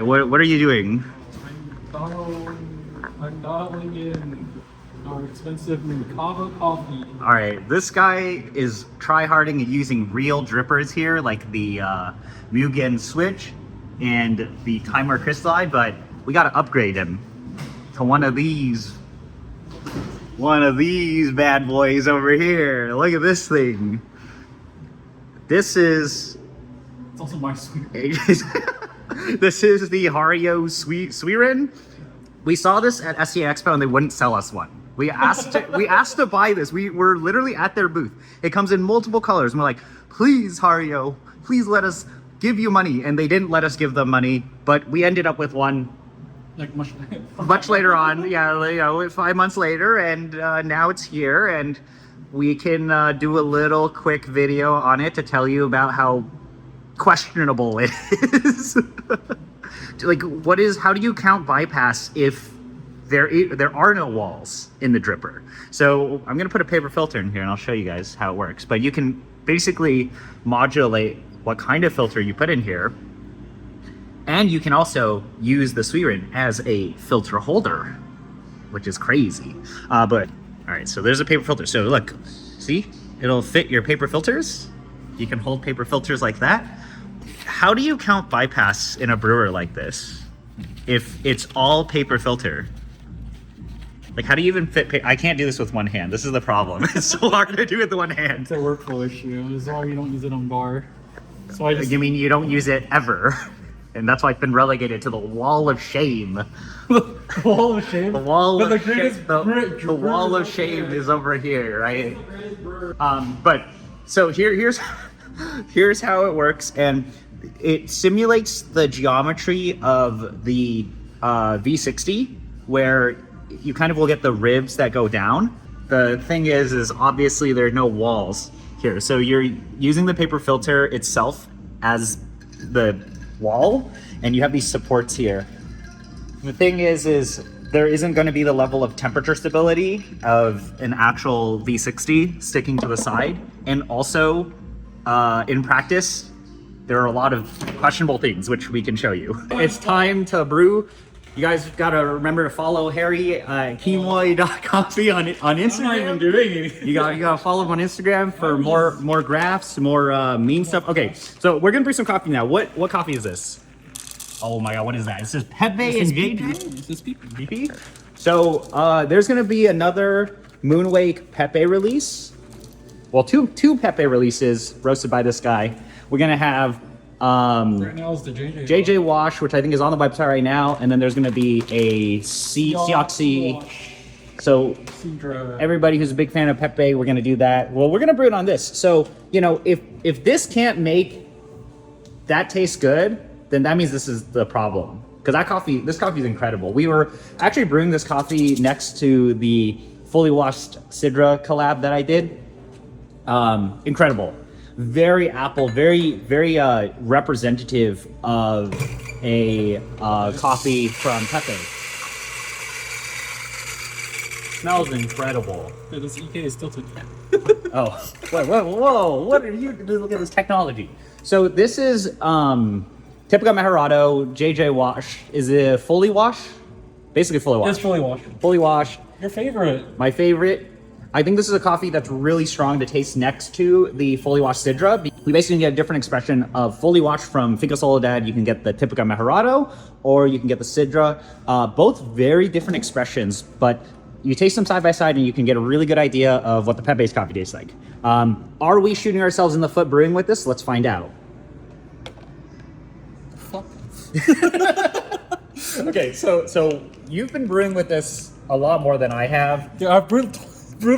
What are you doing? I'm dialing in our expensive Mikava coffee. All right, this guy is try-harding and using real drippers here, like the Mugen Switch and the Timer Crystallite, but we got to upgrade him to one of these bad boys over here. Look at this thing. This is... It's also my sweet. This is the Hario Suiren. We saw this at SCA Expo and they wouldn't sell us one. We asked to buy this. We were literally at their booth. It comes in multiple colors. And we're like, please, Hario, please let us give you money. And they didn't let us give them money, but we ended up with one Like much later on. Yeah, you know, 5 months later, and now it's here, and we can do a little quick video on it to tell you about how questionable it is. Like, how do you count bypass if there are no walls in the dripper? So I'm gonna put a paper filter in here and I'll show you guys how it works. But you can basically modulate what kind of filter you put in here. And you can also use the Suiren as a filter holder, which is crazy. But all right, so there's a paper filter. So look, see, it'll fit your paper filters. You can hold paper filters like that. How do you count bypass in a brewer like this if it's all paper filter? Like, how do you even fit? I can't do this with one hand. This is the problem. It's so hard to do with one hand. It's a workflow issue. This is why you don't use it on bar. So I just... You mean you don't use it ever? And that's why it's been relegated to the wall of shame. The wall of shame? The wall but of shame. The wall of shame is over here, right? But so here's how it works, and it simulates the geometry of the V60, where you kind of will get the ribs that go down. The thing is obviously there are no walls here, so you're using the paper filter itself as the wall, and you have these supports here. The thing is there isn't going to be the level of temperature stability of an actual V60 sticking to the side, and also in practice there are a lot of questionable things which we can show you. It's time to brew. You guys gotta remember to follow Harry Quinoy.coffee on Instagram. I'm not even doing anything. You gotta follow him on Instagram for more graphs, more meme stuff. Okay, so we're gonna brew some coffee now. What coffee is this? Oh my god, what is that? It says Pepe and JP. This is BP. So there's gonna be another Moonwake Pepe release. Well, two Pepe releases roasted by this guy. We're gonna have right now is the JJ Wash, which I think is on the website right now, and then there's going to be a Seoxy. So everybody who's a big fan of Pepe, we're going to do that. Well, we're going to brew it on this. So, you know, if this can't make that taste good, then that means this is the problem. Because this coffee is incredible. We were actually brewing this coffee next to the fully washed Sidra collab that I did. Incredible. Very apple, very representative of a coffee from Pepe. Smells incredible. Dude, this EK is tilted. Oh, whoa! What are you? Look at this technology. So this is Typica Mejerado JJ Wash. Is it fully wash? Basically fully wash. It's fully washed. Fully wash. Your favorite? My favorite. I think this is a coffee that's really strong to taste next to the fully washed Sidra. We basically get a different expression of fully washed from Finca Soledad. You can get the Typica Mejerado, or you can get the Sidra. Both very different expressions, but you taste them side by side and you can get a really good idea of what the Pepe's coffee tastes like. Are we shooting ourselves in the foot brewing with this? Let's find out. Fuck. Okay, so you've been brewing with this a lot more than I have. Dude, I've brewed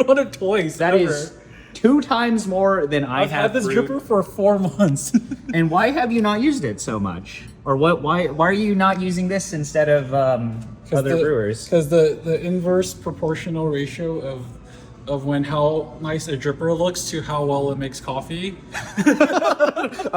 on it twice. That is 2 times more than I have. I've had this dripper for 4 months. And why have you not used it so much? Or why are you not using this instead of other brewers? Because the inverse proportional ratio of how nice a dripper looks to how well it makes coffee. But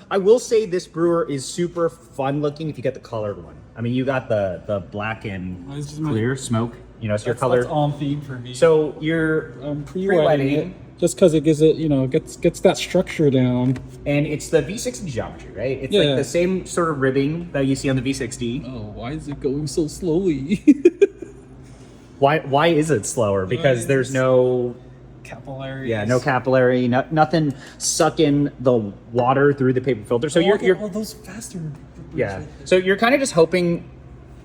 I will say this brewer is super fun looking if you get the colored one. I mean, you got the black and clear smoke. You know, it's your color. That's on theme for me. So you're pre-wetting it. just because it gives it, you know, gets that structure down. And it's the V60 geometry, right? It's Yeah. like the same sort of ribbing that you see on the V60. Oh, why is it going so slowly? Why is it slower? Because there's no Capillaries. Yeah, no capillary, nothing sucking the water through the paper filter. So you're those faster. yeah. So you're kind of just hoping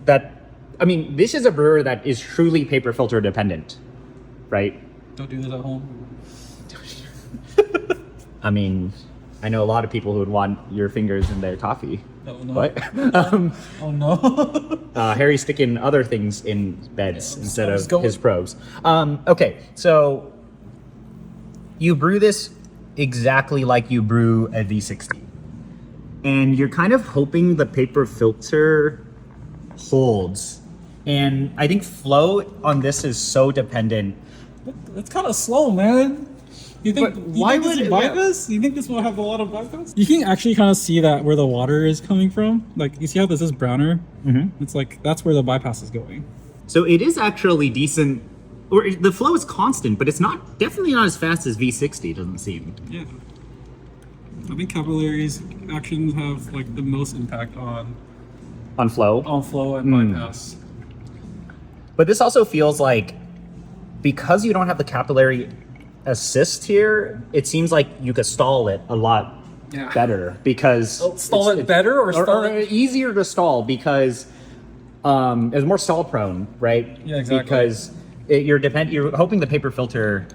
that, I mean, this is a brewer that is truly paper filter dependent, right? Don't do this at home. I mean, I know a lot of people who would want your fingers in their coffee. Oh no. What? Oh no. Harry's sticking other things in beds instead just of go- his probes. Okay, so you brew this exactly like you brew a V60. And you're kind of hoping the paper filter holds. And I think flow on this is so dependent. It's kind of slow, man. You think But why this would is it- bypass? You think this will have a lot of bypass? You can actually kind of see that where the water is coming from. Like, you see how this is browner? Mm-hmm. It's like that's where the bypass is going. So it is actually decent, or the flow is constant, but it's definitely not as fast as V60, it doesn't seem. Yeah. I think capillaries actions have like the most impact on On flow and bypass. But this also feels like, because you don't have the capillary assist here, it seems like you could stall it a lot better because Stall it better or stall it? easier to stall because it's more stall prone, right? Yeah, exactly. Because you're hoping the paper filter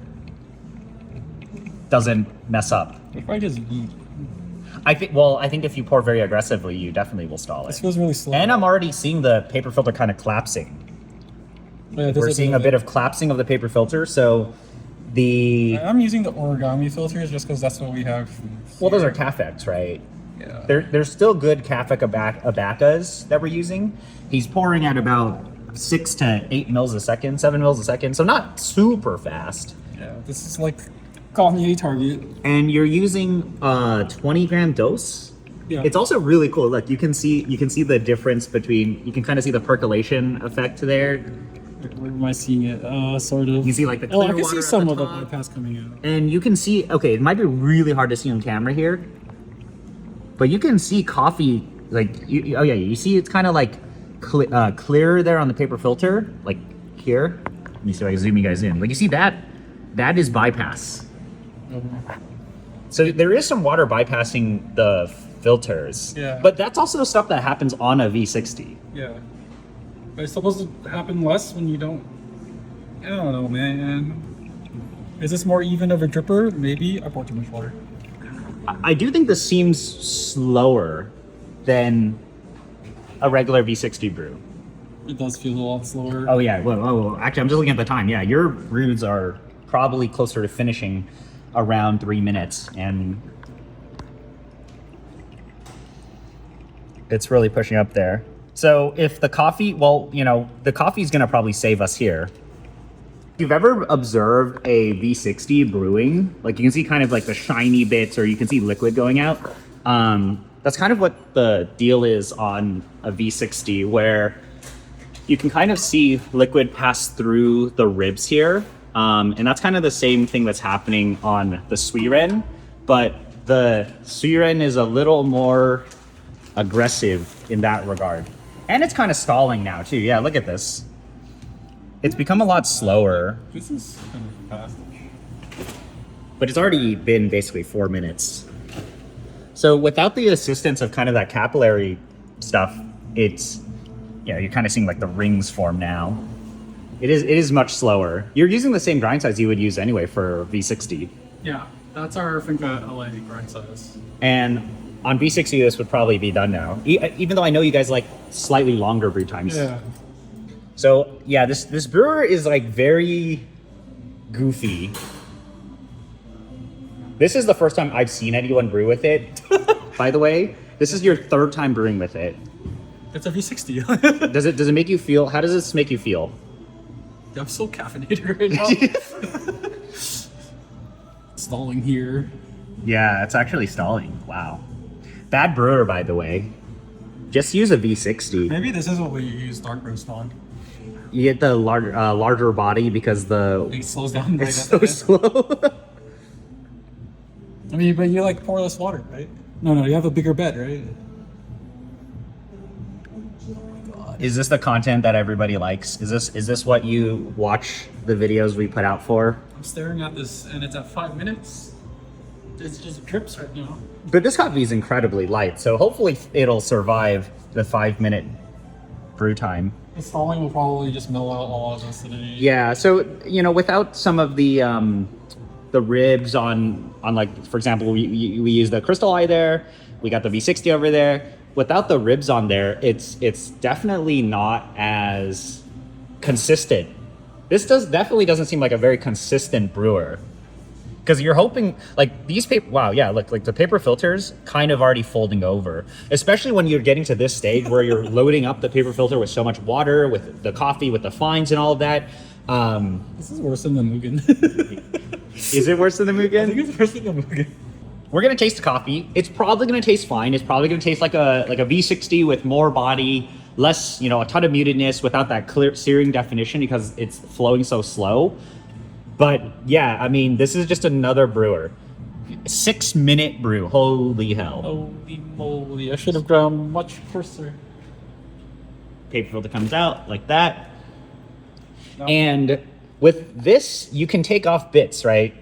doesn't mess up. If I just I think if you pour very aggressively, you definitely will stall this it. feels really slow. And I'm already seeing the paper filter kind of collapsing. Yeah, We're seeing a bit of collapsing of the paper filter, so I'm using the origami filters just because that's what we have. well, those are Cafex, right? Yeah. There's still good Cafec Abacas that we're using. He's pouring at about 6 to 8 mils a second, 7 mils a second, so not super fast. Yeah. This is like coffee target. And you're using a 20-gram dose. Yeah. It's also really cool. Look, you can see the difference between. You can kind of see the percolation effect there. Where am I seeing it? Sort of. You can see like the Oh, clear I can water see at some the of the top. bypass coming out. And you can see, okay, it might be really hard to see on camera here, but you can see coffee, like, you see it's kind of like clear there on the paper filter, like here. Let me see if I can zoom you guys in. Like, you see that is bypass. So there is some water bypassing the filters. Yeah. But that's also stuff that happens on a V60. Yeah. But it's supposed to happen less when you don't. I don't know, man. Is this more even of a dripper? Maybe. I poured too much water. I do think this seems slower than a regular V60 brew. It does feel a lot slower. Oh yeah, well, actually, I'm just looking at the time. Yeah, your brews are probably closer to finishing around 3 minutes, and it's really pushing up there. So if the coffee, the coffee is going to probably save us here. If you've ever observed a V60 brewing, like you can see kind of like the shiny bits, or you can see liquid going out. That's kind of what the deal is on a V60, where you can kind of see liquid pass through the ribs here. And that's kind of the same thing that's happening on the Suiren, but the Suiren is a little more aggressive in that regard. And it's kind of stalling now too. Yeah, look at this. It's become a lot slower, This is kind of fast. but it's already been basically 4 minutes. So without the assistance of kind of that capillary stuff, it's, you're kind of seeing like the rings form now. It is much slower. You're using the same grind size you would use anyway for V60. Yeah, that's our Finca LA grind size. And on V60, this would probably be done now. Even though I know you guys like slightly longer brew times. Yeah. So yeah, this brewer is like very goofy. This is the first time I've seen anyone brew with it. By the way, this is your third time brewing with it. It's a V60. Does it make you feel? How does this make you feel? I'm so caffeinated right now. Stalling here. Yeah, it's actually stalling. Wow. Bad brewer, by the way. Just use a V60. Maybe this is what we use dark roast on. You get the larger body because It slows down right it's at so the end. slow. I mean, but you like pour less water, right? No, you have a bigger bed, right? Is this the content that everybody likes? Is this what you watch the videos we put out for? I'm staring at this, and it's at 5 minutes. It just drips right now. But this coffee is incredibly light, so hopefully it'll survive the 5-minute brew time. The stalling will probably just mellow out all of the acidity. Yeah, so without some of the ribs on like, for example, we use the Crystal Eye there. We got the V60 over there. Without the ribs on there, it's definitely not as consistent. This definitely doesn't seem like a very consistent brewer. Because you're hoping, like, these paper, wow, yeah, look, like the paper filters kind of already folding over. Especially when you're getting to this stage where you're loading up the paper filter with so much water, with the coffee, with the fines and all of that. This is worse than the Mugen. Is it worse than the Mugen? I think it's worse than the Mugen. We're gonna taste the coffee. It's probably gonna taste fine. It's probably gonna taste like a V60 with more body, less, a ton of mutedness without that clear searing definition because it's flowing so slow. But yeah, I mean, this is just another brewer. 6-minute brew. Holy hell. Holy moly! I should have gone much closer. Paper filter comes out like that. No. And with this, you can take off bits, right?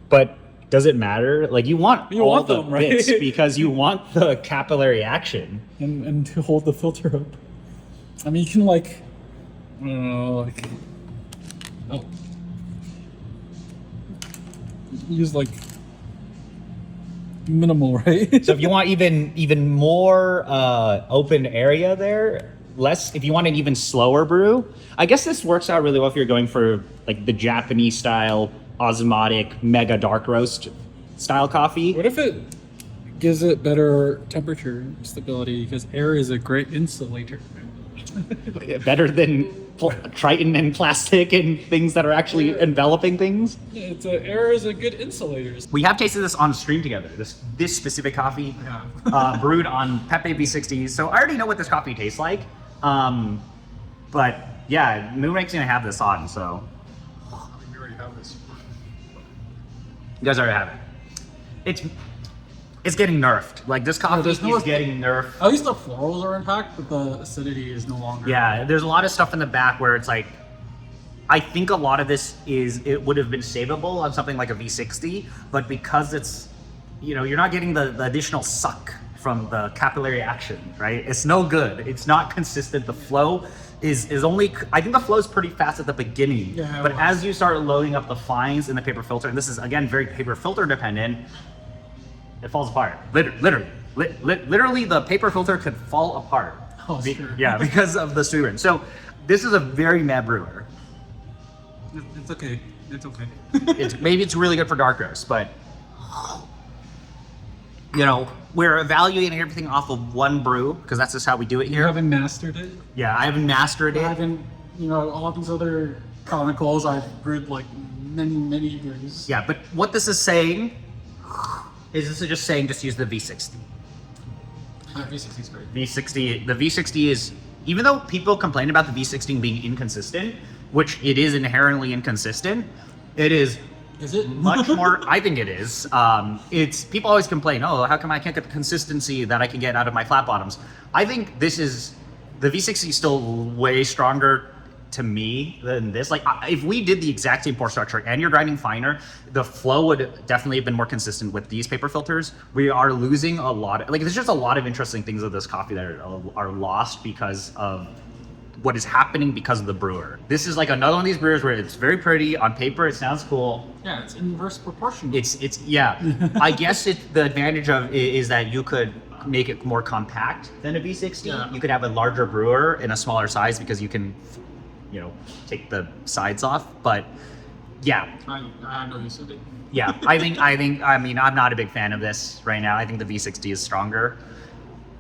But does it matter? Like, you want the them, right? bits because you want the capillary action. And to hold the filter up. I mean, you can like, I don't know, like, oh, use like minimal, right? So if you want even more open area there, less. If you want an even slower brew, I guess this works out really well if you're going for like the Japanese style osmotic mega dark roast style coffee. What if it gives it better temperature stability? Because air is a great insulator. Better than Triton and plastic and things that are actually enveloping things. Yeah, air is a good insulator. We have tasted this on stream together. This specific coffee, brewed on Pepe V60. So I already know what this coffee tastes like. But yeah, Moonrake's gonna have this on. So We already have this. you guys already have it. It's getting nerfed. Like, this coffee is getting nerfed. At least the florals are intact, but the acidity is no longer. Yeah, there's a lot of stuff in the back where it's like, I think a lot of this it would have been savable on something like a V60, but because it's, you're not getting the additional suck from the capillary action, right? It's no good. It's not consistent. The flow is only, I think the flow is pretty fast at the beginning, but as you start loading up the fines in the paper filter, and this is again very paper filter dependent, it falls apart. Literally, the paper filter could fall apart. Oh, sure. Yeah, because of the Suiren. So this is a very mad brewer. It's okay. It's okay. Maybe it's really good for dark roast, but we're evaluating everything off of one brew because that's just how we do it You here. haven't mastered it. Yeah, I haven't mastered I it. haven't. All these other chronicles I've brewed like many years. Yeah, but what this is saying is just use the V60. V60 is great. The V60 is, even though people complain about the V60 being inconsistent, which it is inherently inconsistent, it is. Is it? Much more, I think it is. It's, people always complain, oh, how come I can't get the consistency that I can get out of my flat bottoms? I think the V60 is still way stronger to me than this. Like, if we did the exact same pour structure and you're grinding finer, the flow would definitely have been more consistent with these paper filters. We are losing a lot. There's just a lot of interesting things of this coffee that are lost because of what is happening because of the brewer. This is like another one of these brewers where it's very pretty on paper. It sounds cool. Yeah, it's inverse proportional. It's yeah. I guess the advantage of it is that you could make it more compact than a V60. Yeah. You could have a larger brewer in a smaller size because you can, take the sides off. But yeah, I know you said it. yeah. I mean, I'm not a big fan of this right now. I think the V60 is stronger,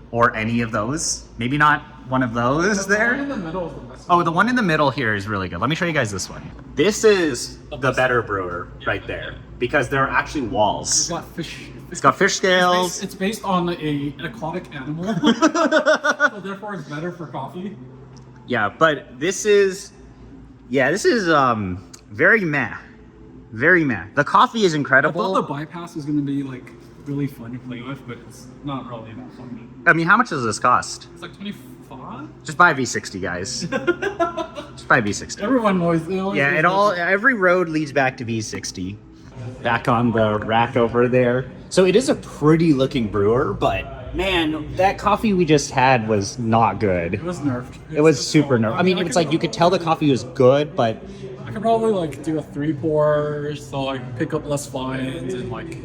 or any of those. Maybe not one of those there. The one in the middle is the best. Oh, the one in the middle here is really good. Let me show you guys this one. This is the better brewer right there because there are actually walls. It's got fish. It's got fish scales. It's based on an aquatic animal, so therefore it's better for coffee. Yeah, but this is very meh. Very meh. The coffee is I incredible. thought the bypass was gonna be like really fun to play with, but it's not really that fun. I mean, how much does this cost? It's like 25. Just buy a V60, guys. Just buy a V60. Everyone always Yeah, it all every road leads back to V60. Back on the rack over there. So it is a pretty looking brewer, but man, that coffee we just had was not good. It was nerfed. It was super nerfed. I mean, it's like you could tell the coffee was good, but I could probably like do a 3 pour, so like pick up less fines and like.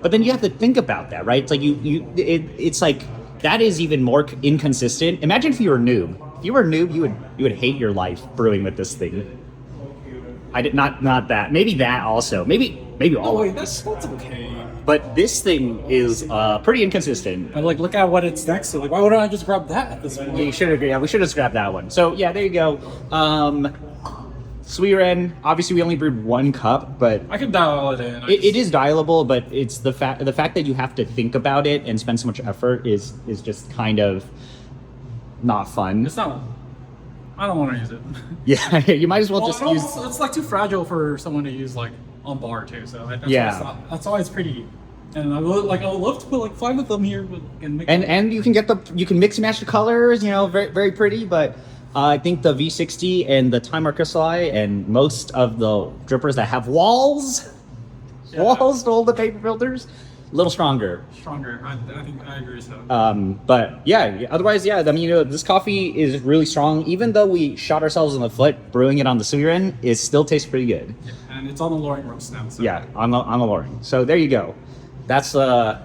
but then you have to think about that, right? It's like it's like that is even more inconsistent. Imagine if you were a noob. If you were a noob, you would hate your life brewing with this thing. I did not that. Maybe that also. Maybe all. Oh wait, that's okay. But this thing is pretty inconsistent. But like, look at what it's next to. Like, why wouldn't I just grab that at this point? We should have. Yeah, we should have scrapped that one. So yeah, there you go. Suiren. Obviously, we only brewed 1 cup, but I could dial it in. it is dialable. But it's the fact that you have to think about it and spend so much effort is just kind of not fun. It's not. I don't want to use it. Yeah, you might as well just use. It's like too fragile for someone to use like on bar too. So that's Yeah. why it's not, that's why it's pretty. And I would love to put like 5 of them here, but and make And you can mix and match the colors, you know, very very pretty. But I think the V60 and the Time Crystalli and most of the drippers that have walls to hold the paper filters, a little stronger. stronger. I think I agree. So. But yeah, otherwise, yeah. I mean, you know, this coffee is really strong. Even though we shot ourselves in the foot brewing it on the Suiren, it still tastes pretty good. Yeah, and it's on the lowering roast now. So. Yeah, on the lowering. So there you go. That's Hario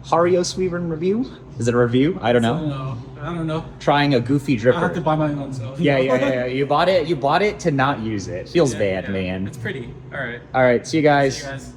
Suiren review. Is it a review? I don't know. I don't know. Trying a goofy I have to dripper. buy my own. So. Yeah. You bought it to not use it. Feels bad, man. It's pretty. All right. All right, see you guys. See you guys.